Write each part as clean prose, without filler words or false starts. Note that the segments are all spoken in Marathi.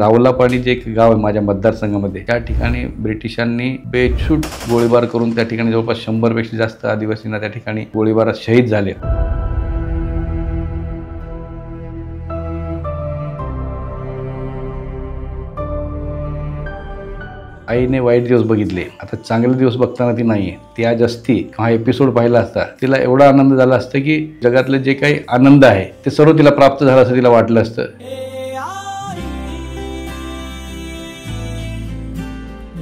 रावलापाडी जे एक गाव आहे माझ्या मतदारसंघामध्ये, त्या ठिकाणी ब्रिटिशांनी बेछूट गोळीबार करून त्या ठिकाणी जवळपास 100 पेक्षा जास्त आदिवासींना त्या ठिकाणी गोळीबारात शहीद झाले. आईने वाईट दिवस बघितले, आता चांगले दिवस बघताना ती नाहीये. ती आज असती, हा एपिसोड पाहिला असता, तिला एवढा आनंद झाला असता की जगातले जे काही आनंद आहे ते सर्व तिला प्राप्त झालं असं तिला वाटलं असतं.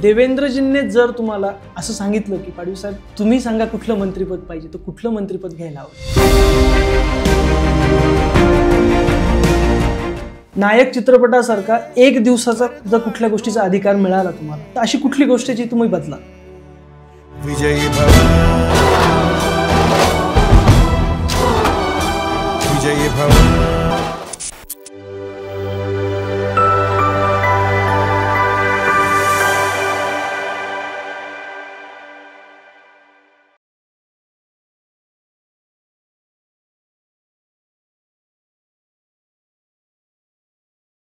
देवेंद्रजींनी जर तुम्हाला असं सांगितलं की पाडवी साहेब तुम्ही सांगा कुठलं मंत्रिपद पाहिजे, तर कुठलं मंत्रिपद घ्यायला हवं? नायक चित्रपटासारखा एक दिवसाचा जर कुठल्या गोष्टीचा अधिकार मिळाला तुम्हाला, तर अशी कुठली गोष्ट जी तुम्ही बदला? विजयी भव, विजयी भव.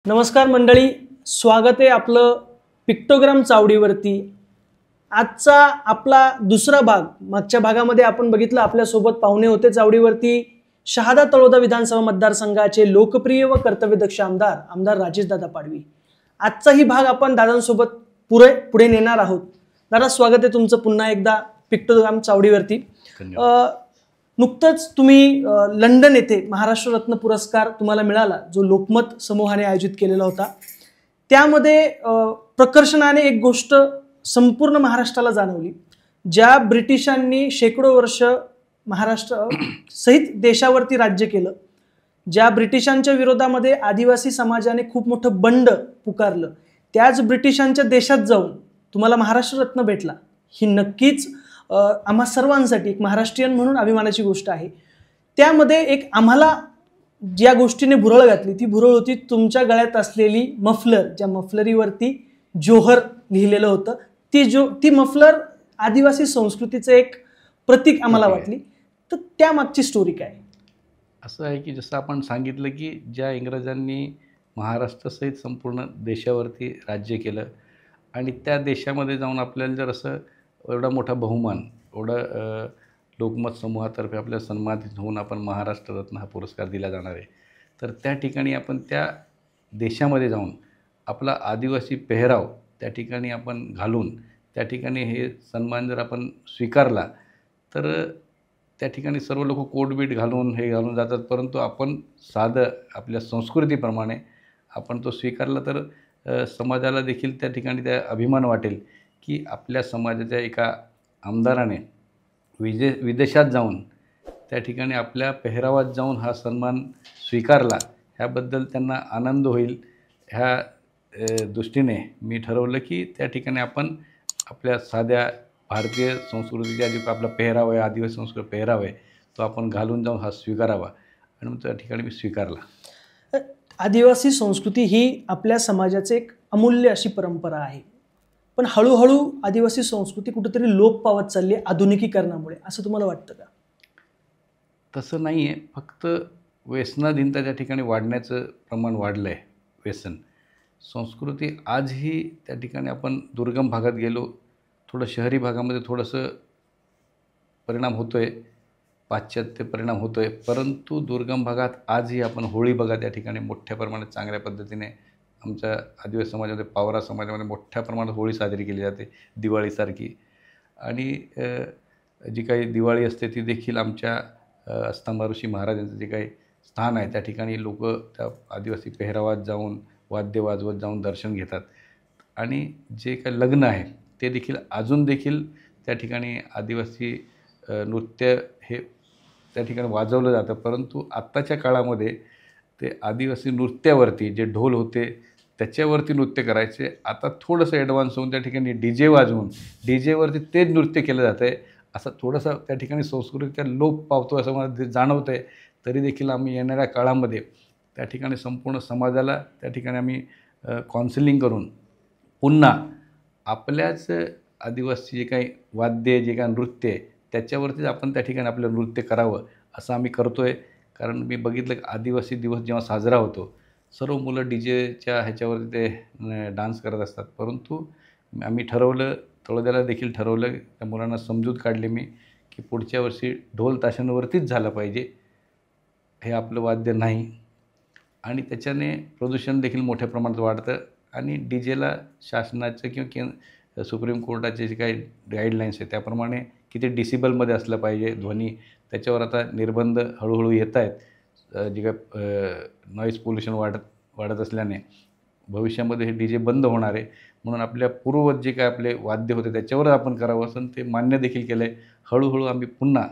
नमस्कार मंडळी, स्वागत आहे आपलं पिक्टोग्राम चावडीवरती. आजचा आपला दुसरा भाग. मागच्या भागामध्ये आपण बघितलं आपल्यासोबत पाहुणे होते चावडीवरती शहादा तळोदा विधानसभा मतदारसंघाचे लोकप्रिय व कर्तव्यदक्ष आमदार राजेशदादा पाडवी. आजचाही भाग आपण दादांसोबत पुढे नेणार आहोत. दादा, स्वागत आहे तुमचं पुन्हा एकदा पिक्टोग्राम चावडीवरती. नुकतंच तुम्ही लंडन येथे महाराष्ट्र रत्न पुरस्कार तुम्हाला मिळाला, जो लोकमत समूहाने आयोजित केलेला होता. त्यामध्ये प्रकर्षाने एक गोष्ट संपूर्ण महाराष्ट्राला जाणवली. ज्या ब्रिटिशांनी शेकडो वर्ष महाराष्ट्र सहित देशावरती राज्य केलं, ज्या ब्रिटिशांच्या विरोधामध्ये आदिवासी समाजाने खूप मोठं बंड पुकारलं, त्याच ब्रिटिशांच्या देशात जाऊन तुम्हाला महाराष्ट्र रत्न भेटला, ही नक्कीच आम्हा सर्वांसाठी एक महाराष्ट्रीयन म्हणून अभिमानाची गोष्ट आहे. त्यामध्ये एक आम्हाला ज्या गोष्टीने भुरळ घातली, ती भुरळ होती तुमच्या गळ्यात असलेली मफलर, ज्या मफलरीवरती जोहर लिहिलेलं होतं. ती मफलर आदिवासी संस्कृतीचं एक प्रतीक आम्हाला वाटली. तर त्यामागची स्टोरी काय? असं आहे की जसं आपण सांगितलं की ज्या इंग्रजांनी महाराष्ट्रासहित संपूर्ण देशावरती राज्य केलं आणि त्या देशामध्ये जाऊन आपल्याला जर असं एवढा मोठा बहुमान, एवढं लोकमत समूहातर्फे आपल्याला सन्मानित होऊन आपण महाराष्ट्र रत्न हा पुरस्कार दिला जाणार आहे, तर त्या ठिकाणी आपण त्या देशामध्ये जाऊन आपला आदिवासी पेहराव त्या ठिकाणी आपण घालून त्या ठिकाणी हे सन्मान जर आपण स्वीकारला, तर त्या ठिकाणी सर्व लोक कोटबीट घालून हे घालून जातात, परंतु आपण साधं आपल्या संस्कृतीप्रमाणे आपण तो स्वीकारला तर समाजाला देखील त्या ठिकाणी त्या अभिमान वाटेल की आपल्या समाजाच्या एका आमदाराने विदेशात जाऊन त्या ठिकाणी आपल्या पेहरावात जाऊन हा सन्मान स्वीकारला, ह्याबद्दल त्यांना आनंद होईल. ह्या दृष्टीने मी ठरवलं की त्या ठिकाणी आपण आपल्या साध्या भारतीय संस्कृतीचा जो आपला पेहराव आहे, आदिवासी संस्कृती पेहराव आहे, तो आपण घालून जाऊन हा स्वीकारावा. आणि मग त्या ठिकाणी मी स्वीकारला. आदिवासी संस्कृती ही आपल्या समाजाची एक अमूल्य अशी परंपरा आहे, पण हळूहळू आदिवासी संस्कृती कुठेतरी लोप पावत चालली आहे आधुनिकीकरणामुळे, असं तुम्हाला वाटतं का? तसं नाही आहे, फक्त व्यसनाधीनता त्या ठिकाणी वाढण्याचं प्रमाण वाढलं आहे. व्यसन संस्कृती आजही त्या ठिकाणी आपण दुर्गम भागात गेलो, थोडं शहरी भागामध्ये थोडंसं परिणाम होतो आहे, पाश्चात्य परिणाम होतो आहे, परंतु दुर्गम भागात आजही आपण होळी बघा त्या ठिकाणी मोठ्या प्रमाणात चांगल्या पद्धतीने आमच्या आदिवासी समाजामध्ये, पावरा समाजामध्ये मोठ्या प्रमाणात होळी साजरी केली जाते दिवाळीसारखी. आणि जी काही दिवाळी असते ती देखील आमच्या अस्तंभा ऋषी महाराजांचं जे काही स्थान आहे त्या ठिकाणी लोक त्या आदिवासी पेहरावात जाऊन वाद्य वाजवत जाऊन दर्शन घेतात. आणि जे काही लग्न आहे ते देखील अजून देखील त्या ठिकाणी आदिवासी नृत्य हे त्या ठिकाणी वाजवलं जातं, परंतु आत्ताच्या काळामध्ये ते आदिवासी नृत्यावरती जे ढोल होते त्याच्यावरती नृत्य करायचे, आता थोडंसं ॲडव्हान्स होऊन त्या ठिकाणी DJ वाजवून DJवरती तेच नृत्य केलं जातं आहे. असं थोडंसं त्या ठिकाणी संस्कृतीचा लोप पावतो असं मला जाणवतं आहे. तरी देखील आम्ही येणाऱ्या काळामध्ये त्या ठिकाणी संपूर्ण समाजाला त्या ठिकाणी आम्ही काउन्सिलिंग करून पुन्हा आपल्याच आदिवासी जे काही वाद्य, जे काही नृत्य आहे त्याच्यावरतीच आपण त्या ठिकाणी आपलं नृत्य करावं असं आम्ही करतो आहे. कारण मी बघितलं की आदिवासी दिवस जेव्हा साजरा होतो सर्व मुलं डी जेच्या ह्याच्यावरती ते डान्स करत असतात. परंतु आम्ही ठरवलं, तळोद्याला देखील ठरवलं, त्या मुलांना समजूत काढली मी, की पुढच्या वर्षी ढोल ताशांवरतीच झालं पाहिजे. हे आपलं वाद्य नाही आणि त्याच्याने प्रदूषण देखील मोठ्या प्रमाणात वाढतं आणि डी जेला शासनाचं किंवा सुप्रीम कोर्टाचे जे काही गाईडलाईन्स आहेत त्याप्रमाणे किती डिसिबलमध्ये असलं पाहिजे ध्वनी, त्याच्यावर आता निर्बंध हळूहळू येत आहेत. जे काय नॉईज पोल्युशन वाढत असल्याने भविष्यामध्ये हे डी जे बंद होणार आहे. म्हणून आपल्या पूर्ववत जे काय आपले वाद्य होते त्याच्यावर आपण करावं असं ते मान्य देखील केलं आहे. हळूहळू आम्ही पुन्हा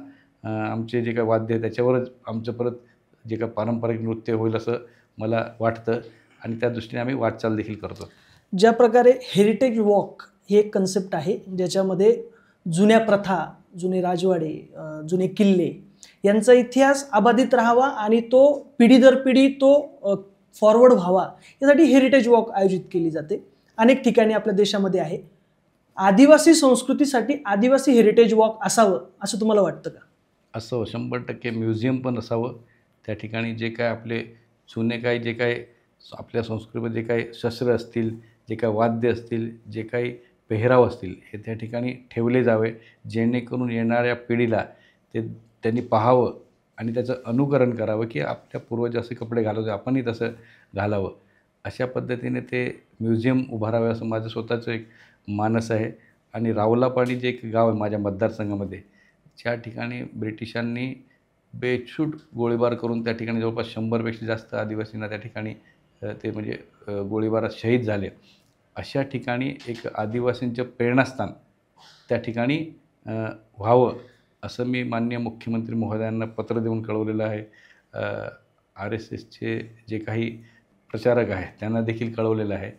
आमचे जे काय वाद्य आहे त्याच्यावरच आमचं परत जे काय पारंपरिक नृत्य होईल असं मला वाटतं आणि त्या दृष्टीने आम्ही वाटचाल देखील करतो. ज्या प्रकारे हेरिटेज वॉक ही एक कन्सेप्ट आहे, ज्याच्यामध्ये जुन्या प्रथा, जुने राजवाडे, जुने किल्ले यांचा इतिहास अबाधित राहावा आणि तो पिढी दर पिढी तो फॉरवर्ड व्हावा, यासाठी हेरिटेज वॉक आयोजित केली जाते. अनेक ठिकाणी आपल्या देशामध्ये आहे. आदिवासी संस्कृतीसाठी आदिवासी हेरिटेज वॉक असावं असं तुम्हाला वाटतं का? असं 100% म्युझियम पण असावं. त्या ठिकाणी जे काय आपले जुने काही जे काय आपल्या संस्कृतीमध्ये जे काही शस्त्र असतील, जे काही वाद्य असतील, जे काही पेहराव असतील हे त्या ठिकाणी ठेवले जावे, जेणेकरून येणाऱ्या पिढीला त्यांनी पाहावं आणि त्याचं अनुकरण करावं, की आपल्या पूर्वज असे कपडे घालत होते, आपणही तसं घालावं. अशा पद्धतीने ते म्युझियम उभारावे असं माझं स्वतःचं एक मानस आहे. आणि रावलापाणी जे एक गाव आहे माझ्या मतदारसंघामध्ये, ज्या ठिकाणी ब्रिटिशांनी बेछूट गोळीबार करून त्या ठिकाणी जवळपास 100पेक्षा जास्त आदिवासींना त्या ठिकाणी ते म्हणजे गोळीबारात शहीद झाले. अशा ठिकाणी एक आदिवासींचं प्रेरणास्थान त्या ठिकाणी व्हावं असं मी माननीय मुख्यमंत्री महोदयांना पत्र देऊन कळवलेलं आहे. RSSचे जे काही प्रचारक आहेत त्यांना देखील कळवलेलं आहे.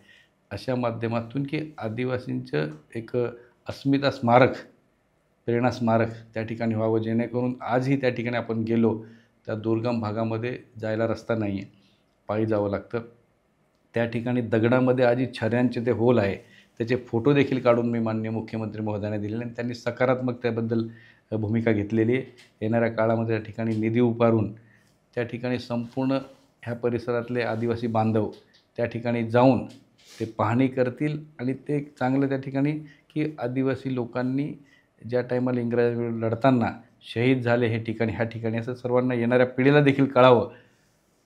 अशा माध्यमातून की आदिवासींचं एक अस्मिता स्मारक, प्रेरणा स्मारक त्या ठिकाणी व्हावं, जेणेकरून आजही त्या ठिकाणी आपण गेलो त्या दुर्गम भागामध्ये जायला रस्ता नाही आहे, पायी जावं लागतं. त्या ठिकाणी दगडामध्ये आधी छऱ्यांचे ते होल आहे, त्याचे फोटो देखील काढून मी माननीय मुख्यमंत्री महोदयांना दिलेले आणि त्यांनी सकारात्मक त्याबद्दल भूमिका घेतलेली आहे. येणाऱ्या काळामध्ये त्या ठिकाणी निधी उभारून त्या ठिकाणी संपूर्ण ह्या परिसरातले आदिवासी बांधव त्या ठिकाणी जाऊन ते पाहणी करतील आणि ते चांगलं त्या ठिकाणी की आदिवासी लोकांनी ज्या टायमाला इंग्रजांविरुद्ध लढताना शहीद झाले हे ठिकाणी, ह्या ठिकाणी असं सर्वांना येणाऱ्या पिढीला देखील कळावं.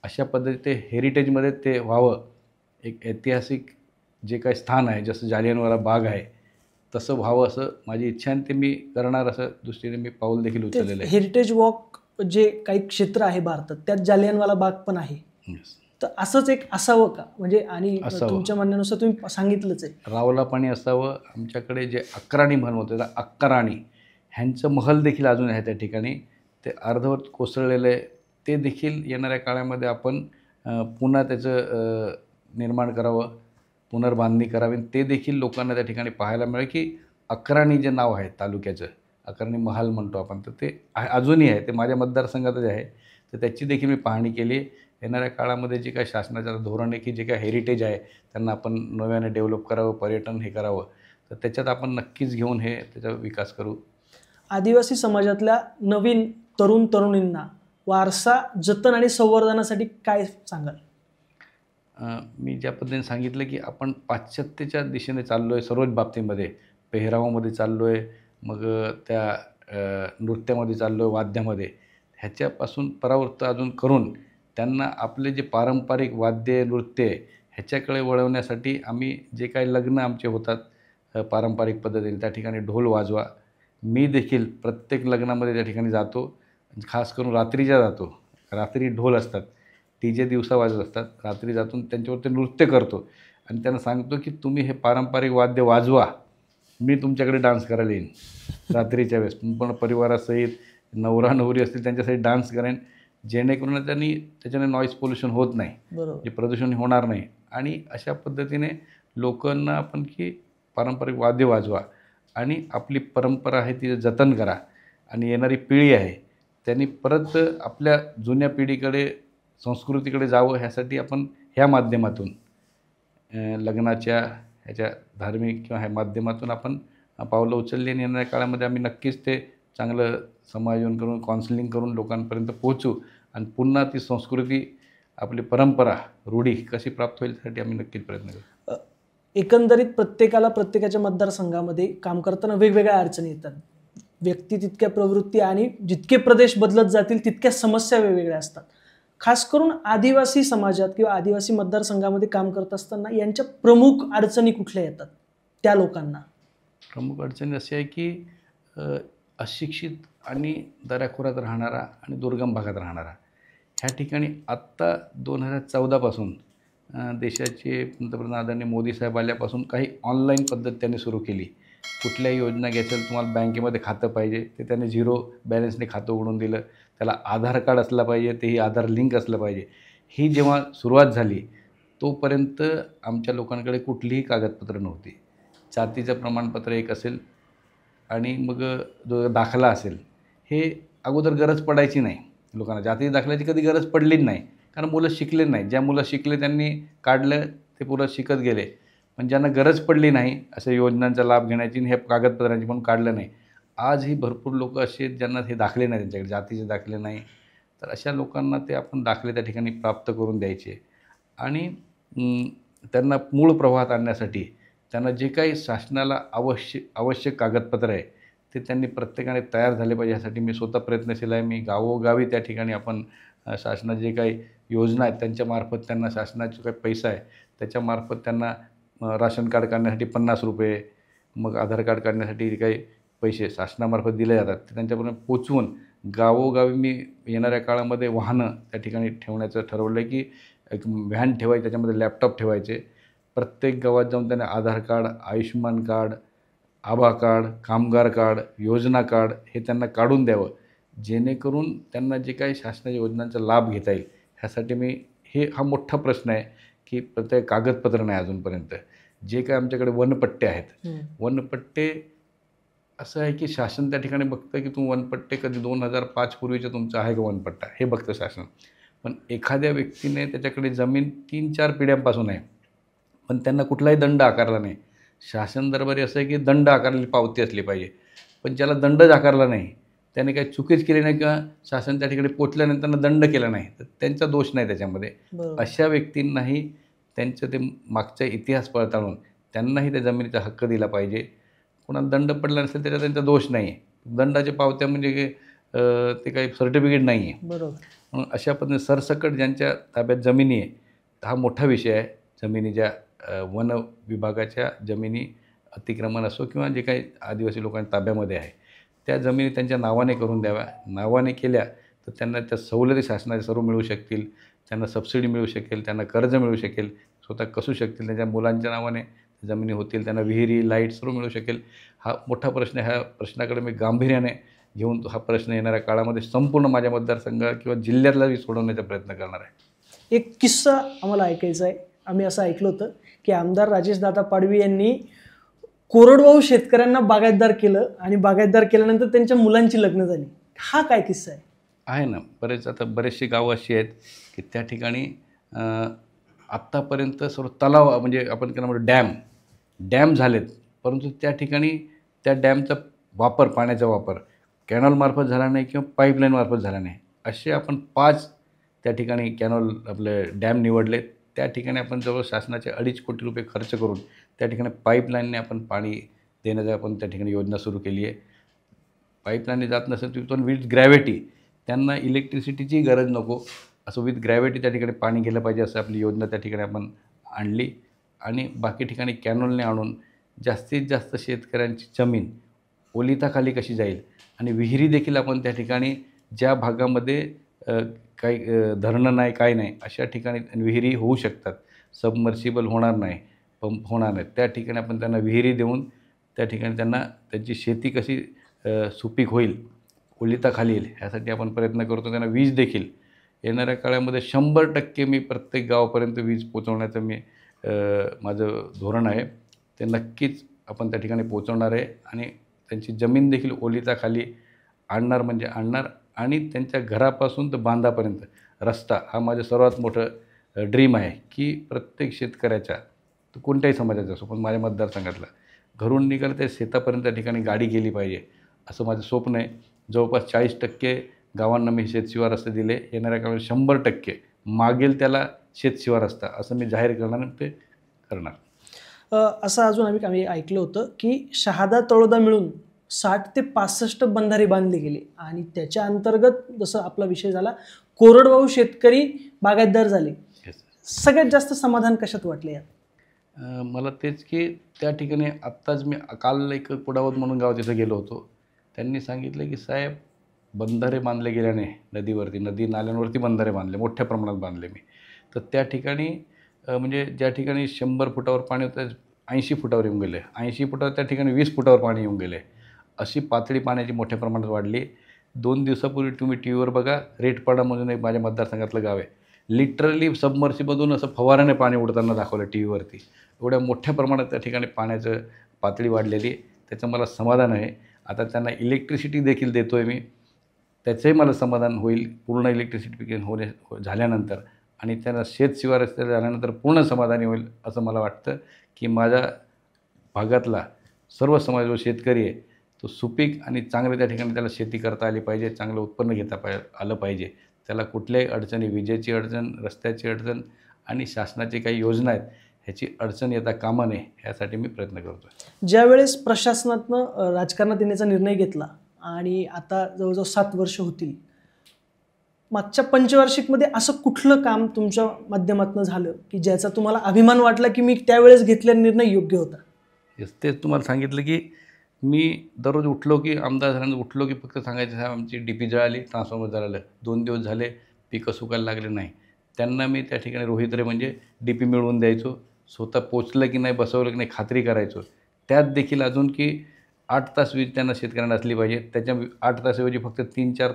अशा पद्धतीने ते हेरिटेजमध्ये ते व्हावं. एक ऐतिहासिक जे काही स्थान आहे, जसं जालियनवाला बाग आहे तसं व्हावं असं माझी इच्छा आहे. ते मी करणार असं दृष्टीने मी पाऊल देखील उचललेलं आहे. हेरिटेज वॉक जे काही क्षेत्र आहे भारतात त्यात जालियनवाला बाग पण आहे. तर असंच एक असावं का? म्हणजे आणि तुमच्या म्हणण्यानुसार तुम्ही सांगितलंच आहे रावलापाणी असावं. आमच्याकडे जे अक्राणी म्हण होते तर अक्राणी ह्यांचं महल देखील अजून आहे त्या ठिकाणी, ते अर्धवट कोसळलेलं आहे. ते देखील येणाऱ्या काळामध्ये आपण पुन्हा त्याचं निर्माण करावं, पुनर्बांधणी करावी. ते देखील लोकांना त्या ठिकाणी पाहायला मिळेल की अक्राणी जे नाव आहे तालुक्याचं, अक्राणी महल म्हणतो आपण, तर ते अजूनही आहे. ते माझ्या मतदारसंघातच आहे. तर त्याची देखील मी पाहणी केली. येणाऱ्या काळामध्ये जे काही शासनाचं धोरण आहे की जे काही हेरिटेज आहे त्यांना आपण नव्याने डेव्हलप करावं, पर्यटन हे करावं, तर त्याच्यात आपण नक्कीच घेऊन हे त्याचा विकास करू. आदिवासी समाजातल्या नवीन तरुण तरुणींना वारसा जतन आणि संवर्धनासाठी काय सांगाल? मी ज्या पद्धतीने सांगितलं की आपण पाश्चात्याच्या दिशेने चाललो आहे, सर्वच बाबतीमध्ये पेहरावामध्ये चाललो आहे, मग त्या नृत्यामध्ये चाललो आहे, वाद्यामध्ये. ह्याच्यापासून परावृत्त अजून करून त्यांना आपले जे पारंपरिक वाद्य नृत्य ह्याच्याकडे वळवण्यासाठी आम्ही जे काही लग्न आमचे होतात पारंपरिक पद्धतीने त्या ठिकाणी ढोल वाजवा. मी देखील प्रत्येक लग्नामध्ये त्या ठिकाणी जातो, खास करून रात्रीच्या जातो. रात्री ढोल असतात, DJ दिवसा वाजत असतात, रात्री जातून त्यांच्यावरती नृत्य करतो आणि त्यांना सांगतो की तुम्ही हे पारंपरिक वाद्य वाजवा, मी तुमच्याकडे डान्स करायला येईन रात्रीच्या वेळेस. पण परिवारासहित नवरा नवरी असतील त्यांच्यासाठी डान्स करेन, जेणेकरून त्याच्याने नॉईज पोल्युशन होत नाही, जे प्रदूषण होणार नाही. आणि अशा पद्धतीने लोकांना आपण की पारंपरिक वाद्य वाजवा आणि आपली परंपरा आहे ती जतन करा आणि येणारी पिढी आहे त्यांनी परत आपल्या जुन्या पिढीकडे, संस्कृतीकडे जावं. ह्यासाठी आपण ह्या माध्यमातून लग्नाच्या ह्याच्या धार्मिक किंवा ह्या माध्यमातून आपण पावलं उचलली आणि येणाऱ्या काळामध्ये आम्ही नक्कीच ते चांगलं समायोजन करून, काउन्सिलिंग करून लोकांपर्यंत पोहोचू आणि पुन्हा ती संस्कृती आपली परंपरा रूढी कशी प्राप्त होईल यासाठी आम्ही नक्कीच प्रयत्न करू. एकंदरीत प्रत्येकाला प्रत्येकाच्या मतदारसंघामध्ये काम करताना वेगवेगळ्या अडचणी येतात. व्यक्ती तितक्या प्रवृत्ती आणि जितके प्रदेश बदलत जातील तितक्या समस्या वेगवेगळ्या असतात. खास करून आदिवासी समाजात किंवा आदिवासी मतदारसंघामध्ये काम करत असताना यांच्या प्रमुख अडचणी कुठल्या येतात त्या लोकांना? प्रमुख अडचणी अशी आहे की अशिक्षित आणि दऱ्याखोऱ्यात राहणारा आणि दुर्गम भागात राहणारा ह्या ठिकाणी आत्ता 2014पासून देशाचे पंतप्रधान आदरणीय मोदी साहेब आल्यापासून काही ऑनलाईन पद्धत त्यांनी सुरू केली. कुठल्याही योजना घ्यायच्या तुम्हाला बँकेमध्ये खातं पाहिजे ते त्यांनी 0 बॅलन्सने खातं उघडून दिलं. त्याला आधार कार्ड असलं पाहिजे, तेही आधार लिंक असलं पाहिजे. ही जेव्हा सुरुवात झाली तोपर्यंत आमच्या लोकांकडे कुठलीही कागदपत्र नव्हती. जातीचं प्रमाणपत्र एक असेल आणि मग जो दाखला असेल, हे अगोदर गरज पडायची नाही लोकांना. जाती दाखल्याची कधी गरज पडलीच नाही, कारण मुलं शिकले नाही. ज्या मुलं शिकले त्यांनी काढलं, ते पुढं शिकत गेले. पण ज्यांना गरज पडली नाही अशा योजनांचा लाभ घेण्याची आणि ह्या कागदपत्रांची पण काढलं नाही. आजही भरपूर लोक असे आहेत ज्यांना हे दाखले नाही, त्यांच्याकडे जातीचे दाखले नाही. तर अशा लोकांना ते आपण दाखले त्या ठिकाणी प्राप्त करून द्यायचे आणि त्यांना मूळ प्रवाहात आणण्यासाठी त्यांना जे काही शासनाला आवश्यक कागदपत्र आहे ते त्यांनी प्रत्येकाने तयार झाले पाहिजे. यासाठी मी स्वतः प्रयत्नशील आहे. मी गावोगावी त्या ठिकाणी आपण शासनाचे जे काही योजना आहेत त्यांच्यामार्फत त्यांना शासनाचा काही पैसा आहे त्याच्यामार्फत त्यांना राशन कार्ड काढण्यासाठी ₹50, मग आधार कार्ड काढण्यासाठी काही पैसे शासनामार्फत दिले जातात ते त्यांच्यापर्यंत पोचवून गावोगावी मी येणाऱ्या काळामध्ये वाहनं त्या ठिकाणी ठेवण्याचं ठरवलं आहे की एक व्हॅन ठेवायची, त्याच्यामध्ये लॅपटॉप ठेवायचे. प्रत्येक गावात जाऊन त्यांना आधार कार्ड, आयुष्यमान कार्ड, आभा कार्ड, कामगार कार्ड, योजना कार्ड हे त्यांना काढून द्यावं, जेणेकरून त्यांना जे काही शासनाच्या योजनांचा लाभ घेता येईल. ह्यासाठी हा मोठा प्रश्न आहे की प्रत्येक कागदपत्र नाही अजूनपर्यंत. जे काय आमच्याकडे वनपट्टे आहेत, वनपट्टे असं आहे की शासन त्या ठिकाणी बघतं की वनपट्टे कधी 2005 पूर्वीचं तुमचं आहे का वनपट्टा हे बघतं शासन. पण एखाद्या व्यक्तीने त्याच्याकडे जमीन 3-4 पिढ्यांपासून आहे पण त्यांना कुठलाही दंड आकारला नाही. शासन दरबारी असं आहे की दंड आकारलेली पावती असली पाहिजे. पण ज्याला दंडच आकारला नाही, त्याने काही चुकीच केली नाही किंवा शासन त्या ठिकाणी पोचल्यानंतर त्यांना दंड केला नाही, तर त्यांचा दोष नाही त्याच्यामध्ये. अशा व्यक्तींनाही त्यांचं ते मागचा इतिहास पडताळून त्यांनाही त्या जमिनीचा हक्क दिला पाहिजे. कोणाला दंड पडला नसेल त्याचा त्यांचा दोष नाही आहे. दंडाच्या पावत्या म्हणजे ते काही सर्टिफिकेट नाही आहे. बरोबर. म्हणून अशा पद्धतीने सरसकट ज्यांच्या ताब्यात जमिनी आहे, हा मोठा विषय आहे. जमिनीच्या वन विभागाच्या जमिनी अतिक्रमण असो किंवा जे काही आदिवासी लोकांच्या ताब्यामध्ये आहे त्या जमिनी त्यांच्या नावाने करून द्याव्या. नावाने केल्या तर त्यांना त्या सवलती शासनाच्या सर्व मिळू शकतील, त्यांना सबसिडी मिळू शकेल, त्यांना कर्ज मिळू शकेल, स्वतः कसू शकतील, त्यांच्या मुलांच्या नावाने जमिनी होतील, त्यांना विहिरी, लाईट सर्व मिळू शकेल. हा मोठा प्रश्न आहे. ह्या प्रश्नाकडे मी गांभीर्याने घेऊन हा प्रश्न येणाऱ्या काळामध्ये संपूर्ण माझ्या मतदारसंघात किंवा जिल्ह्यातलाही सोडवण्याचा प्रयत्न करणार आहे. एक किस्सा आम्हाला ऐकायचा आहे. आम्ही असं ऐकलं होतं की आमदार राजेशदादा पाडवी यांनी कोरडवाहू शेतकऱ्यांना बागायतदार केलं आणि बागायतदार केल्यानंतर त्यांच्या मुलांची लग्न झाली. हा काय किस्सा आहे? आहे ना, बरेचशी गावं अशी आहेत की त्या ठिकाणी आत्तापर्यंत सर्व तलाव म्हणजे आपण त्यांना म्हणतो डॅम झालेत, परंतु त्या ठिकाणी त्या डॅमचा वापर, पाण्याचा वापर कॅनॉलमार्फत झाला नाही किंवा पाईपलाईनमार्फत झाला नाही. असे आपण 5 त्या ठिकाणी आपले डॅम निवडले. त्या ठिकाणी आपण जवळ शासनाचे ₹2.5 कोटी खर्च करून त्या ठिकाणी पाईपलाईनने आपण पाणी देण्याची आपण त्या ठिकाणी योजना सुरू केली आहे. पाईपलाईनने जात नसेल तर विथ ग्रॅव्हिटी, त्यांना इलेक्ट्रिसिटीची गरज नको, असं विथ ग्रॅव्हिटी त्या ठिकाणी पाणी गेलं पाहिजे असं आपली योजना त्या ठिकाणी आपण आणली. आणि बाकी ठिकाणी कॅनॉलने आणून जास्तीत जास्त शेतकऱ्यांची जमीन ओलिताखाली कशी जाईल आणि विहिरी देखील आपण त्या ठिकाणी ज्या भागामध्ये काही धरणं नाही, काय नाही, अशा ठिकाणी विहिरी होऊ शकतात, सबमर्सिबल होणार नाही, पंप होणार नाही, त्या ठिकाणी आपण त्यांना विहिरी देऊन त्या ठिकाणी त्यांना त्यांची शेती कशी सुपीक होईल, ओलिताखाली येईल, ह्यासाठी आपण प्रयत्न करतो. त्यांना वीज देखील येणाऱ्या काळामध्ये 100% मी प्रत्येक गावापर्यंत वीज पोचवण्याचं माझं धोरण आहे. ते नक्कीच आपण त्या ठिकाणी पोचवणार आहे आणि त्यांची जमीन देखील ओलिताखाली आणणार म्हणजे आणणार. आणि त्यांच्या घरापासून तर बांधापर्यंत रस्ता हा माझं सर्वात मोठं ड्रीम आहे की प्रत्येक शेतकऱ्याच्या, तो कोणत्याही समाजाचा असो, पण माझ्या मतदारसंघातला घरून निघालं त्या शेतापर्यंत त्या ठिकाणी गाडी गेली पाहिजे असं माझं स्वप्न आहे. जवळपास 40% गावांना मी शेतशिवार रस्ते दिले. येणाऱ्या काळात 100% मागेल त्याला शेतशिवार असतं असं मी जाहीर करणार आणि ते करणार. असं अजून आम्ही ऐकलं होतं की शहादा तळोदा मिळून 60 ते 65 बंधारे बांधले गेले आणि त्याच्या अंतर्गत जसं आपला विषय झाला कोरडवाहू शेतकरी बागायतदार झाले. Yes. सगळ्यात जास्त समाधान कशात वाटले यात? मला तेच की त्या ठिकाणी आत्ताच मी काल एक कुडावत म्हणून गाव तिथं गेलो होतो. त्यांनी सांगितलं की साहेब बंधारे बांधले गेल्याने नदीवरती नदी नाल्यांवरती बंधारे बांधले मोठ्या प्रमाणात बांधले मी. तर त्या ठिकाणी म्हणजे ज्या ठिकाणी 100 फुटावर पाणी होतं 80 फुटावर येऊन गेले. 80 फुटावर त्या ठिकाणी 20 फुटावर पाणी येऊन गेले. अशी पातळी पाण्याची मोठ्या प्रमाणात वाढली. 2 दिवसापूर्वी तुम्ही टी व्हीवर बघा रेटपाडा म्हणून एक माझ्या मतदारसंघातलं गाव आहे. लिटरली सबमर्सिबलमधून असं फवाराने पाणी उडताना दाखवलं टी व्हीवरती. एवढ्या मोठ्या प्रमाणात त्या ठिकाणी पाण्याचं पातळी वाढलेली. त्याचं मला समाधान आहे. आता त्यांना इलेक्ट्रिसिटी देखील देतो आहे मी. त्याचंही मला समाधान होईल पूर्ण इलेक्ट्रिसिटी झाल्यानंतर आणि त्यांना शेतशिवार रस्ते झाल्यानंतर पूर्ण समाधानी होईल असं मला वाटतं की माझ्या भागातला सर्व समाज जो शेतकरी आहे तो सुपीक आणि चांगले त्या ठिकाणी त्याला शेती करता आली पाहिजे, चांगलं उत्पन्न घेता आलं पाहिजे. त्याला कुठल्याही अडचणी विजेची अडचण, रस्त्याची अडचण आणि शासनाची काही योजना आहेत ह्याची अडचण येता कामा नये ह्यासाठी मी प्रयत्न करतो आहे. ज्यावेळेस प्रशासनातनं राजकारणात येण्याचा निर्णय घेतला आणि आता जवळजवळ 7 वर्ष होतील, मागच्या पंचवार्षिकमध्ये असं कुठलं काम तुमच्या माध्यमातून झालं की ज्याचा तुम्हाला अभिमान वाटला की मी त्यावेळेस घेतलेला निर्णय योग्य होता? तेच तुम्हाला सांगितलं की मी दररोज उठलो की आमदार झाल्यानंतर उठलो की फक्त सांगायचं साहेब आमची DP जळाली, ट्रान्सफॉर्मर जळालं. 2 दिवस झाले पिकं सुकायला लागले नाही. त्यांना मी त्या ठिकाणी रोहित रे म्हणजे DP मिळवून द्यायचो. स्वतः पोचलं की नाही बसवलं की नाही खात्री करायचो. त्यात देखील अजून की 8 तास वीज त्यांना शेतकऱ्यांना असली पाहिजे. त्याच्या 8 तासाऐवजी फक्त 3-4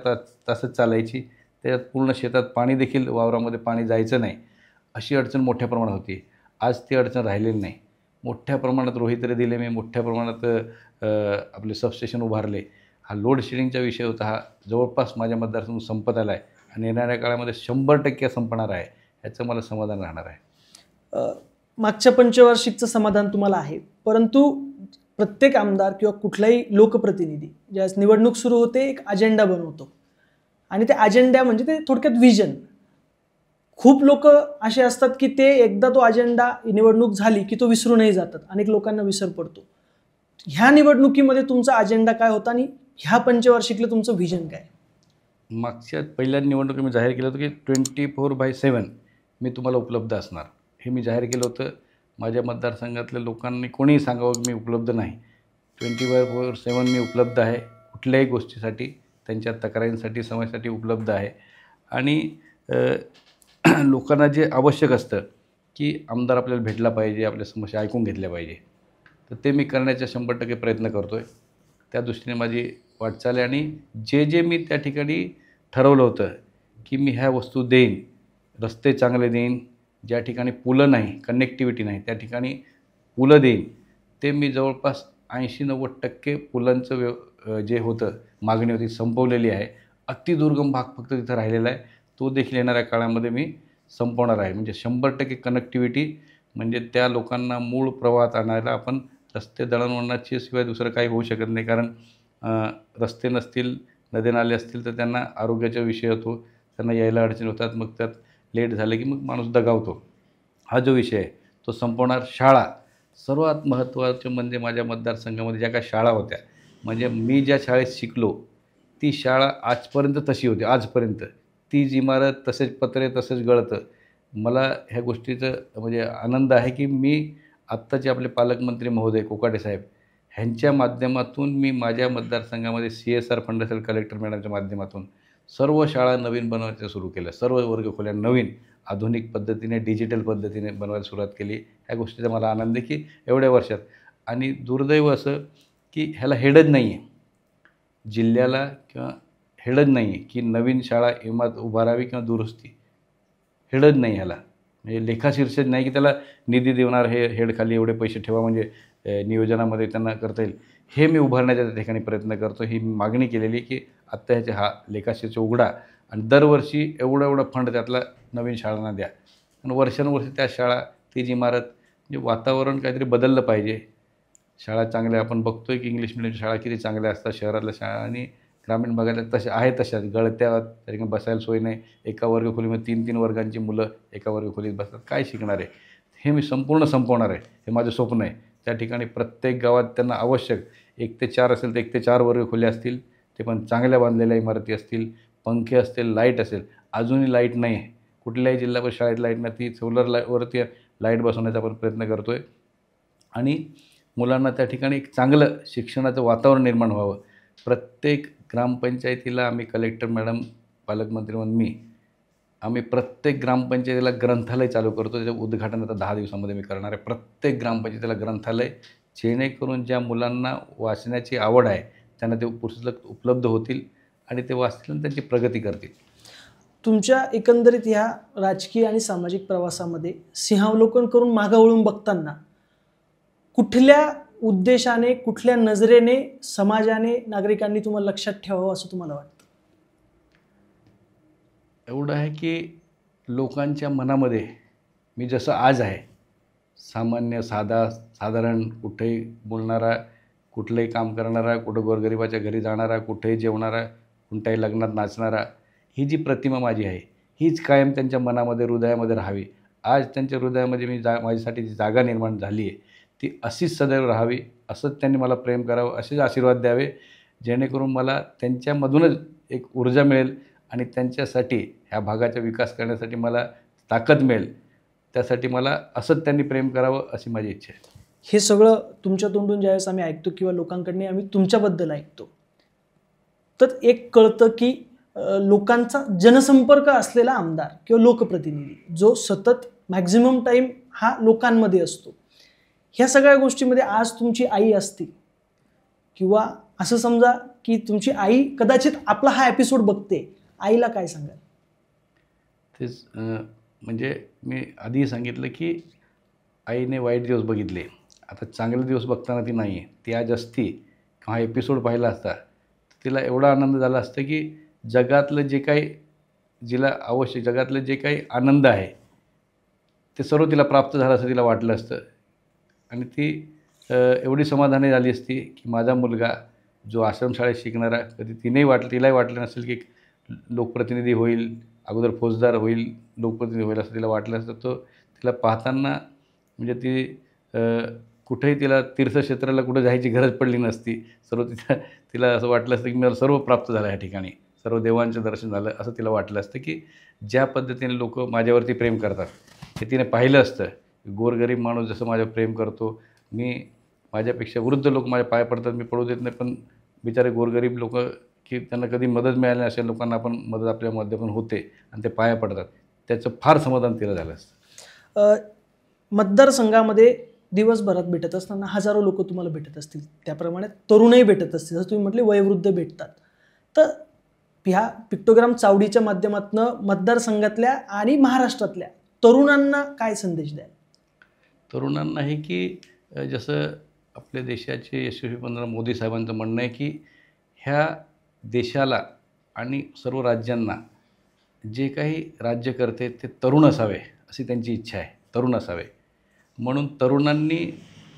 तासच चालायची. त्याच्यात पूर्ण शेतात पाणी देखील वावरामध्ये पाणी जायचं नाही अशी अडचण मोठ्या प्रमाणात होती. आज ती अडचण राहिलेली नाही. मोठ्या प्रमाणात रोहित रे दिले मी. मोठ्या प्रमाणात आपले सबस्टेशन उभारले. हा लोड शेडिंगचा विषय होता. हा जवळपास माझ्या मतदारसंघातून संपत आला आहे आणि येणाऱ्या काळामध्ये 100% संपणार आहे. ह्याचं मला समाधान राहणार आहे. मागच्या पंचवार्षिकचं समाधान तुम्हाला आहे, परंतु प्रत्येक आमदार किंवा कुठलाही लोकप्रतिनिधी ज्यावेळेस निवडणूक सुरू होते एक अजेंडा बनवतो आणि ते अजेंडा म्हणजे ते थोडक्यात विजन. खूप लोक असे असतात की ते एकदा तो अजेंडा निवडणूक झाली की तो विसरूनही जातात. अनेक लोकांना विसर पडतो. ह्या निवडणुकीमध्ये तुमचा अजेंडा काय होता आणि ह्या पंचवार्षिकला तुमचं व्हिजन काय? मागच्या पहिल्या निवडणुकीत मी जाहीर केलं होतं की 24/7 मी तुम्हाला उपलब्ध असणार. हे मी जाहीर केलं होतं. माझ्या मतदारसंघातल्या लोकांनी कोणीही सांगावं मी उपलब्ध नाही. 24/7 मी उपलब्ध आहे. कुठल्याही गोष्टीसाठी त्यांच्या तक्रारींसाठी समस्यासाठी उपलब्ध आहे आणि लोकांना जे आवश्यक असतं की आमदार आपल्याला भेटला पाहिजे, आपल्या समस्या ऐकून घेतल्या पाहिजे, तर ते मी करण्याचा 100% प्रयत्न करतो आहे. त्या दृष्टीने माझी वाटचाल आहे आणि जे मी त्या ठिकाणी ठरवलं होतं की मी ह्या वस्तू देईन, रस्ते चांगले देईन, ज्या ठिकाणी पुलं नाही, कनेक्टिव्हिटी नाही त्या ठिकाणी पुलं देईन, ते मी जवळपास 80-90% पुलांचं जे होतं मागणी होती संपवलेली आहे. अतिदुर्गम भाग फक्त तिथं राहिलेला आहे. तो देखील येणाऱ्या काळामध्ये मी संपवणार आहे. म्हणजे 100% कनेक्टिव्हिटी म्हणजे त्या लोकांना मूळ प्रवाहात आणायला आपण रस्ते दळणवळणाची शिवाय दुसरं काही होऊ शकत नाही. कारण रस्ते नसतील, नदी नाले असतील तर त्यांना आरोग्याचा विषय होतो, त्यांना यायला अडचणी होतात. मग त्यात लेट झालं की मग माणूस दगावतो. हा जो विषय आहे तो संपवणार. शाळा सर्वात महत्त्वाचं म्हणजे माझ्या मतदारसंघामध्ये ज्या काही शाळा होत्या म्हणजे मी ज्या शाळेत शिकलो ती शाळा आजपर्यंत तशी होती. आजपर्यंत तीच इमारत, तसेच पत्रे, तसेच गळतं. मला ह्या गोष्टीचं म्हणजे आनंद आहे की मी आत्ताचे आपले पालकमंत्री महोदय कोकाटे साहेब ह्यांच्या माध्यमातून मी माझ्या मतदारसंघामध्ये CSR फंड असेल कलेक्टर मॅडमच्या माध्यमातून सर्व शाळा नवीन बनवायचं सुरू केलं. सर्व वर्ग खोल्या नवीन आधुनिक पद्धतीने डिजिटल पद्धतीने बनवायला सुरुवात केली. ह्या गोष्टीचा मला आनंद आहे की एवढ्या वर्षात. आणि दुर्दैव असं की ह्याला हेडच नाही आहे जिल्ह्याला किंवा हेडच नाही आहे की नवीन शाळा इमारत उभारावी किंवा दुरुस्ती. हेडच नाही ह्याला. म्हणजे लेखाशीर्षक नाही की त्याला निधी देणार हे हेड खाली एवढे पैसे ठेवा म्हणजे नियोजनामध्ये त्यांना करता येईल. हे मी उभारण्याच्या त्या ठिकाणी प्रयत्न करतो. ही मागणी केलेली की आत्ता ह्याचे हा लेखाशीर्षक उघडा आणि दरवर्षी एवढा फंड त्यातला नवीन शाळांना द्या. आणि वर्षानुवर्षी त्या शाळा तीच इमारत म्हणजे वातावरण काहीतरी बदललं पाहिजे. शाळा चांगल्या आपण बघतोय की इंग्लिश मिडियमच्या शाळा किती चांगल्या असतात शहरातल्या शाळा आणि ग्रामीण भागातल्या तशा आहे तशाच गळत्या, त्या ठिकाणी बसायला सोय नाही, एका वर्गखोलीमध्ये 3-3 वर्गांची मुलं एका वर्गखोलीत बसतात, काय शिकणार आहे? हे मी संपूर्ण संपवणार आहे, हे माझं स्वप्न आहे. त्या ठिकाणी प्रत्येक गावात त्यांना आवश्यक 1 ते 4 असेल तर 1 ते 4 वर्गखोल्या असतील, ते पण चांगल्या बांधलेल्या इमारती असतील, पंखे असतील, लाईट असेल. अजूनही लाईट नाही आहे, कुठल्याही जिल्हा परिषद शाळेत लाईट नाही, ती सोलर लाईट बसवण्याचा आपण प्रयत्न करतो आहे. आणि मुलांना त्या ठिकाणी एक चांगलं शिक्षणाचं वातावरण निर्माण व्हावं. प्रत्येक ग्रामपंचायतीला आम्ही कलेक्टर मॅडम, पालकमंत्री म्हणून आम्ही प्रत्येक ग्रामपंचायतीला ग्रंथालय चालू करतो. त्याचं उद्घाटन आता 10 दिवसामध्ये मी करणार आहे. प्रत्येक ग्रामपंचायतीला ग्रंथालय, जेणेकरून ज्या मुलांना वाचण्याची आवड आहे त्यांना ते पुस्तक उपलब्ध होतील आणि ते वाचतील आणि त्यांची प्रगती करतील. तुमच्या एकंदरीत ह्या राजकीय आणि सामाजिक प्रवासामध्ये सिंहावलोकन करून मागं वळून बघताना कुठल्या उद्देशाने, कुठल्या नजरेने समाजाने, नागरिकांनी तुम्हाला लक्षात ठेवावं असं तुम्हाला वाटतं? एवढं आहे की लोकांच्या मनामध्ये मी जसं आज आहे, सामान्य, साधारण, कुठेही बोलणारा, कुठलंही काम करणारा, कुठं गोरगरिबाच्या घरी जाणारा, कुठेही जेवणारा, कोणत्याही लग्नात नाचणारा, ही जी प्रतिमा माझी आहे हीच कायम त्यांच्या मनामध्ये, हृदयामध्ये राहावी. आज त्यांच्या हृदयामध्ये माझ्यासाठी जी जागा निर्माण झाली आहे ती अशीच सदैव राहावी, असंच त्यांनी मला प्रेम करावं, असेच आशीर्वाद द्यावे, जेणेकरून मला त्यांच्यामधूनच एक ऊर्जा मिळेल आणि त्यांच्यासाठी, ह्या भागाचा विकास करण्यासाठी मला ताकद मिळेल. त्यासाठी मला असंच त्यांनी प्रेम करावं अशी माझी इच्छा आहे. हे सगळं तुमच्या तोंडून ज्यावेळेस आम्ही ऐकतो किंवा लोकांकडून आम्ही तुमच्याबद्दल ऐकतो, तर एक कळतं की लोकांचा जनसंपर्क असलेला आमदार किंवा लोकप्रतिनिधी जो सतत मॅक्झिमम टाईम हा लोकांमध्ये असतो. ह्या सगळ्या गोष्टीमध्ये आज तुमची आई असती किंवा असं समजा की तुमची आई कदाचित आपला हा एपिसोड बघते, आईला काय सांगाल? तेच म्हणजे मी आधीही सांगितलं की आईने वाईट दिवस बघितले, आता चांगले दिवस बघताना ती नाही आहे. ती आज असती, हा एपिसोड पाहिला असता, तिला एवढा आनंद झाला असता की जगातलं जे काही जिला आवश्यक, जगातलं जे काही आनंद आहे ते सर्व तिला प्राप्त झालं असं तिला वाटलं असतं. आणि ती एवढी समाधानी झाली असती की माझा मुलगा जो आश्रमशाळेत शिकणारा, कधी तिलाही वाटलं नसेल की लोकप्रतिनिधी होईल, अगोदर फौजदार होईल, लोकप्रतिनिधी होईल असं तिला वाटलं असतं. तो तिला पाहताना म्हणजे ती कुठेही तिला तीर्थक्षेत्राला कुठं जायची गरज पडली नसती. सर्व तिला असं वाटलं असतं की मला सर्व प्राप्त झालं, या ठिकाणी सर्व देवांचं दर्शन झालं असं तिला वाटलं असतं. की ज्या पद्धतीने लोक माझ्यावरती प्रेम करतात हे तिने पाहिलं असतं. गोरगरीब माणूस जसं माझ्यावर प्रेम करतो, माझ्यापेक्षा वृद्ध लोक माझ्या पाय पडतात, मी पडू देत नाही, पण बिचारे गोरगरीब लोक की त्यांना कधी मदत मिळाली अशा लोकांना आपण मदत आपल्या माध्यमातून होते आणि ते पाया पडतात, त्याचं फार समाधान तिला झालं असतं. मतदारसंघामध्ये दिवसभरात भेटत असताना हजारो लोक तुम्हाला भेटत असतील, त्याप्रमाणे तरुणही भेटत असतील, जसं तुम्ही म्हटले वयोवृद्ध भेटतात. तर ह्या पिक्टोग्राम चावडीच्या माध्यमातून मतदारसंघातल्या आणि महाराष्ट्रातल्या तरुणांना काय संदेश द्याल? तरुणांना हे की जसं आपल्या देशाचे यशस्वी पंतप्रधान मोदी साहेबांचं म्हणणं आहे की ह्या देशाला आणि सर्व राज्यांना जे काही राज्य करते ते तरुण असावे अशी त्यांची इच्छा आहे, तरुण असावे. म्हणून तरुणांनी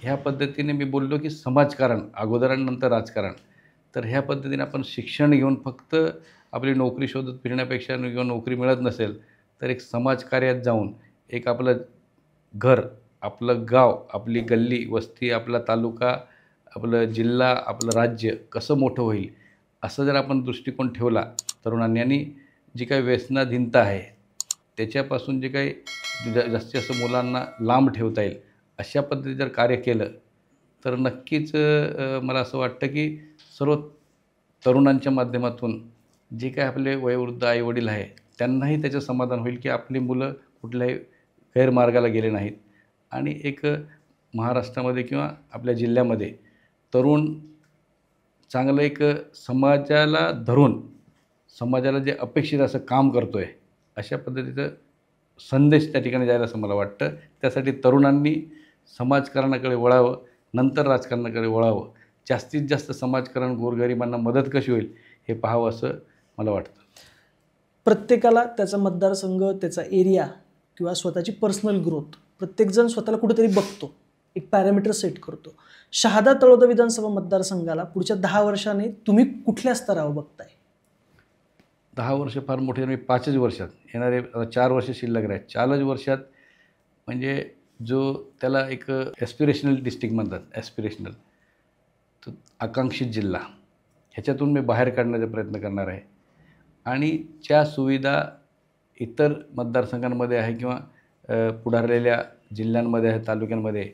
ह्या पद्धतीने, मी बोललो की समाजकारण अगोदर आणि नंतर राजकारण, तर ह्या पद्धतीने आपण शिक्षण घेऊन फक्त आपली नोकरी शोधत फिरण्यापेक्षा किंवा नोकरी मिळत नसेल तर एक समाजकार्यात जाऊन एक आपलं घर, आपलं गाव, आपली गल्ली वस्ती, आपला तालुका, आपलं जिल्हा, आपलं राज्य कसं मोठं होईल असं जर आपण दृष्टिकोन ठेवला तरुणांनी, आणि जी काही व्यसनाधीनता आहे त्याच्यापासून जे काही जास्तीत जास्त मुलांना लांब ठेवता येईल अशा पद्धतीने जर कार्य केलं तर नक्कीच मला असं वाटतं की सर्व तरुणांच्या माध्यमातून जे काही आपले वयोवृद्ध आईवडील आहे त्यांनाही त्याचं समाधान होईल की आपली मुलं कुठल्याही गैरमार्गाला गेले नाहीत. आणि एक महाराष्ट्रामध्ये किंवा आपल्या जिल्ह्यामध्ये तरुण चांगलं एक समाजाला धरून, समाजाला जे अपेक्षित असं काम करतो आहे अशा पद्धतीचं संदेश त्या ठिकाणी जायला असं मला वाटतं. त्यासाठी तरुणांनी समाजकारणाकडे वळावं, नंतर राजकारणाकडे वळावं. जास्तीत जास्त समाजकारण, गोरगरिबांना मदत कशी होईल हे पाहावं असं मला वाटतं. प्रत्येकाला त्याचा मतदारसंघ, त्याचा एरिया किंवा स्वतःची पर्सनल ग्रोथ, प्रत्येकजण स्वतःला कुठेतरी बघतो. एक पॅरामीटर सेट करतो. शहादा तळोदा विधानसभा मतदारसंघाला पुढच्या 10 वर्षांनी तुम्ही कुठल्या स्तरावर बघताय? 10 वर्ष फार मोठे नाही, 5च वर्षात येणारे 4 वर्ष शिल्लक आहेत. 4च वर्षात म्हणजे जो त्याला एक ॲस्पिरेशनल डिस्ट्रिक्ट म्हणतात, ॲस्पिरेशनल तो आकांक्षित जिल्हा, ह्याच्यातून मी बाहेर काढण्याचा प्रयत्न करणार आहे. आणि ज्या सुविधा इतर मतदारसंघांमध्ये आहे किंवा पुढारलेल्या जिल्ह्यांमध्ये आहे, तालुक्यांमध्ये,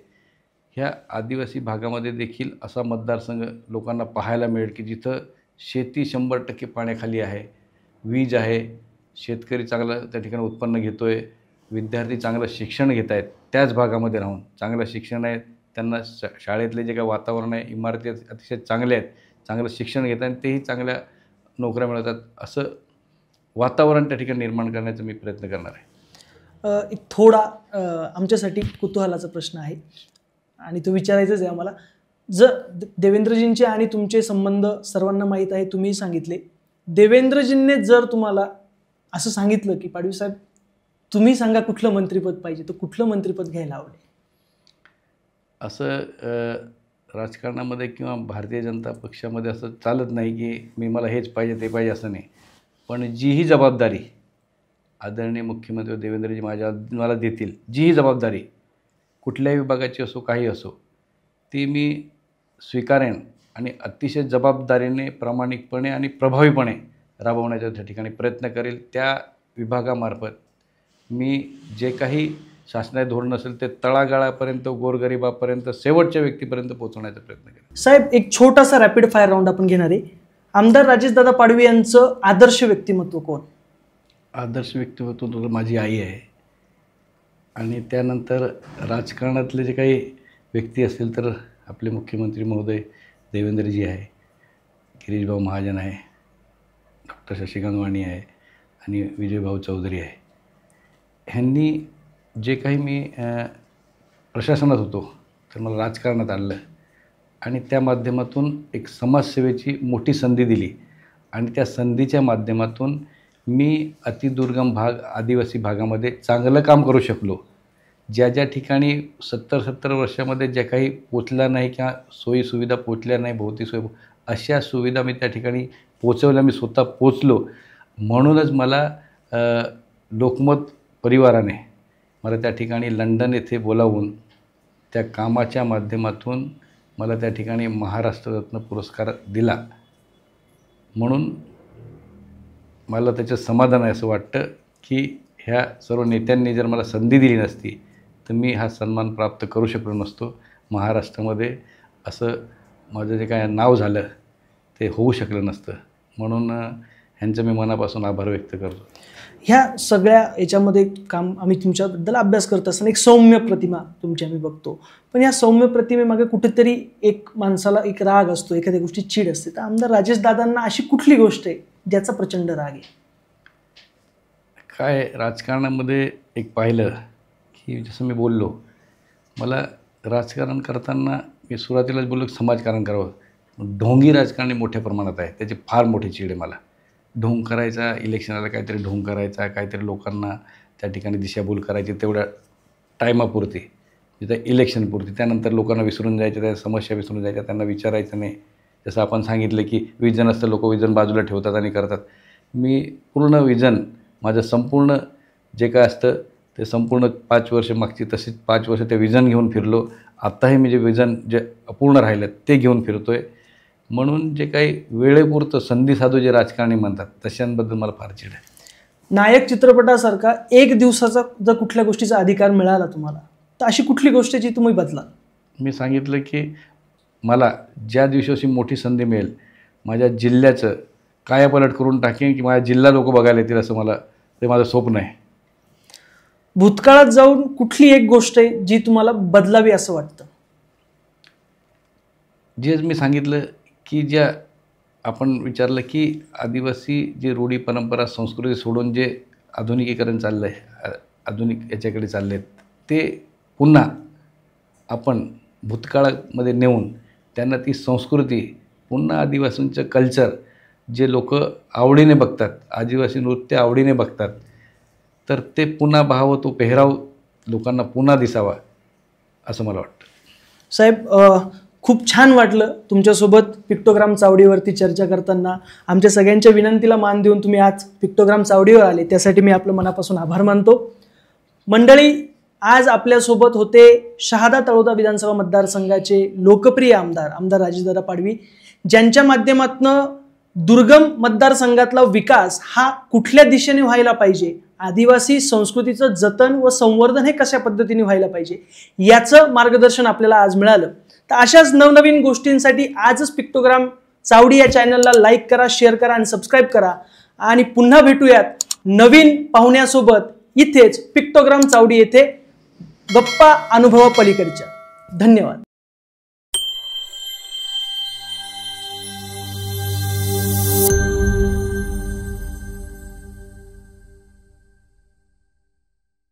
ह्या आदिवासी भागामध्ये देखील असा मतदारसंघ लोकांना पाहायला मिळेल की जिथं शेती 100% पाण्याखाली आहे, वीज आहे, शेतकरी चांगलं त्या ठिकाणी उत्पन्न घेतो आहे, विद्यार्थी चांगलं शिक्षण घेत आहेत, त्याच भागामध्ये राहून चांगलं शिक्षण आहे, त्यांना शाळेतले जे काही वातावरण आहे, इमारती अतिशय चांगल्या आहेत, चांगलं शिक्षण घेत आहेत, तेही चांगल्या नोकऱ्या मिळतात, असं वातावरण त्या ठिकाणी निर्माण करण्याचा मी प्रयत्न करणार आहे. एक थोडा आमच्यासाठी कुतूहलाचा प्रश्न आहे आणि तो विचारायचाच आहे आम्हाला. जर देवेंद्रजींचे आणि तुमचे संबंध सर्वांना माहीत आहे, तुम्ही सांगितले, देवेंद्रजींनी जर तुम्हाला असं सांगितलं की पाडवी साहेब तुम्ही सांगा कुठलं मंत्रिपद पाहिजे, तर कुठलं मंत्रिपद घ्यायला आवडेल? असं राजकारणामध्ये किंवा भारतीय जनता पक्षामध्ये असं चालत नाही की मला हेच पाहिजे ते पाहिजे असं नाही. पण जीही जबाबदारी आदरणीय मुख्यमंत्री देवेंद्रजी मला देतील, जीही जबाबदारी कुठल्याही विभागाची असो, काही असो, ती मी स्वीकारेन आणि अतिशय जबाबदारीने, प्रामाणिकपणे आणि प्रभावीपणे राबवण्याचा त्या ठिकाणी प्रयत्न करेल. त्या विभागामार्फत मी जे काही शासनाचे धोरण असेल ते तळागाळापर्यंत, गोरगरिबापर्यंत, शेवटच्या व्यक्तीपर्यंत पोहोचवण्याचा प्रयत्न करेल. साहेब, एक छोटासा रॅपिड फायर राऊंड आपण घेणार आहे. आमदार राजेशदादा पाडवी यांचं आदर्श व्यक्तिमत्व कोण? आदर्श व्यक्तिमत्व तर माझी आई आहे. आणि त्यानंतर राजकारणातले जे काही व्यक्ती असतील तर आपले मुख्यमंत्री महोदय देवेंद्रजी आहे, गिरीशभाऊ महाजन आहे, डॉक्टर शशिकांत वाणी आहे आणि विजयभाऊ चौधरी आहे. ह्यांनी जे काही मी प्रशासनात होतो तर मला राजकारणात आणलं आणि त्या माध्यमातून एक समाजसेवेची मोठी संधी दिली आणि त्या संधीच्या माध्यमातून मी अतिदुर्गम भाग, आदिवासी भागामध्ये चांगलं काम करू शकलो. ज्या ज्या ठिकाणी 70 वर्षामध्ये ज्या काही पोचल्या नाही किंवा सोयीसुविधा पोचल्या नाही, भौतिक सोयी, अशा सुविधा मी त्या ठिकाणी पोचवल्या, मी स्वतः पोचलो. म्हणूनच मला लोकमत परिवाराने मला त्या ठिकाणी लंडन येथे बोलावून त्या कामाच्या माध्यमातून मला त्या ठिकाणी महाराष्ट्र रत्न पुरस्कार दिला. म्हणून मला त्याचं समाधान आहे. असं वाटतं की ह्या सर्व नेत्यांनी जर मला संधी दिली नसती तर मी हा सन्मान प्राप्त करू शकलो नसतो. महाराष्ट्रामध्ये असं माझं जे काय नाव झालं ते होऊ शकलं नसतं. म्हणून ह्यांचं मी मनापासून आभार व्यक्त करतो. ह्या सगळ्या याच्यामध्ये काम आम्ही तुमच्याबद्दल अभ्यास करत असताना एक सौम्य प्रतिमा तुमची आम्ही बघतो. पण या सौम्य प्रतिमेमागे कुठेतरी एक माणसाला एक राग असतो, एखाद्या गोष्टी चीड असते. तर आमदार राजेशदादांना अशी कुठली गोष्ट आहे ज्याचा प्रचंड राग आहे? काय राजकारणामध्ये एक पाहिलं की जसं मी बोललो, मला राजकारण करताना मी सुरुवातीलाच बोललो की समाजकारण करावं. ढोंगी राजकारणी मोठ्या प्रमाणात आहे, त्याची फार मोठी चीड आहे मला. ढोंग करायचा, इलेक्शनाला काहीतरी ढोंग करायचा, काहीतरी लोकांना त्या ठिकाणी दिशाभूल करायची तेवढ्या टायमापुरती, तिथं इलेक्शनपुरती. त्यानंतर लोकांना विसरून जायच्या, त्या समस्या विसरून जायच्या, त्यांना विचारायचं नाही. जसं आपण सांगितलं की विजन असतं, लोक विजन बाजूला ठेवतात आणि करतात. मी पूर्ण विजन, माझं संपूर्ण जे काय असतं ते संपूर्ण 5 वर्ष मागची तशीच 5 वर्ष ते विजन घेऊन फिरलो. आत्ताही मी जे विजन जे अपूर्ण राहिलं ते घेऊन फिरतो आहे. म्हणून जे काही वेळेपुरतं संधी साधू जे राजकारणी म्हणतात तशांबद्दल मला फार चिड आहे. नायक चित्रपटासारखा एक दिवसाचा जर कुठल्या गोष्टीचा अधिकार मिळाला तुम्हाला, तर अशी कुठली गोष्ट जी तुम्ही बदला? मी सांगितलं की मला ज्या दिवशी अशी मोठी संधी मिळेल, माझ्या जिल्ह्याचं कायापालट करून टाकेन की माझ्या जिल्हा लोक बघायला येतील, असं मला ते माझं स्वप्न आहे. भूतकाळात जाऊन कुठली एक गोष्ट आहे जी तुम्हाला बदलावी असं वाटतं? जे मी सांगितलं की ज्या आपण विचारलं की आदिवासी जे रूढी परंपरा संस्कृती सोडून जे आधुनिकीकरण चाललं आहे, आधुनिक याच्याकडे चालले आहेत, ते पुन्हा आपण भूतकाळामध्ये नेऊन त्यांना ती संस्कृती पुन्हा आदिवासींचं कल्चर जे लोक आवडीने बघतात, आदिवासी नृत्य आवडीने बघतात, तर ते पुन्हा पाहावं, तो पेहराव लोकांना पुन्हा दिसावा असं मला वाटतं. साहेब, खूप छान वाटलं तुमच्यासोबत पिक्टोग्राम चावडीवरती चर्चा करताना. आमच्या सगळ्यांच्या विनंतीला मान देऊन तुम्ही आज पिक्टोग्राम चावडीवर आले, त्यासाठी मी आपलं मनापासून आभार मानतो. मंडळी, आज आपल्यासोबत होते शहादा तळोदा विधानसभा मतदारसंघाचे लोकप्रिय आमदार राजेशदादा पाडवी, ज्यांच्या माध्यमातून दुर्गम मतदारसंघातला विकास हा कुठल्या दिशेने व्हायला पाहिजे, आदिवासी संस्कृतीचं जतन व संवर्धन हे कशा पद्धतीने व्हायला पाहिजे याचं मार्गदर्शन आपल्याला आज मिळालं. तर अशाच नवनवीन गोष्टींसाठी आजच पिक्टोग्राम चावडी या चॅनलला लाईक करा, शेअर करा आणि सबस्क्राईब करा. आणि पुन्हा भेटूयात नवीन पाहुण्यासोबत इथेच पिक्टोग्राम चावडी येथे गप्पा अनुभवा पलीकडच्या. धन्यवाद.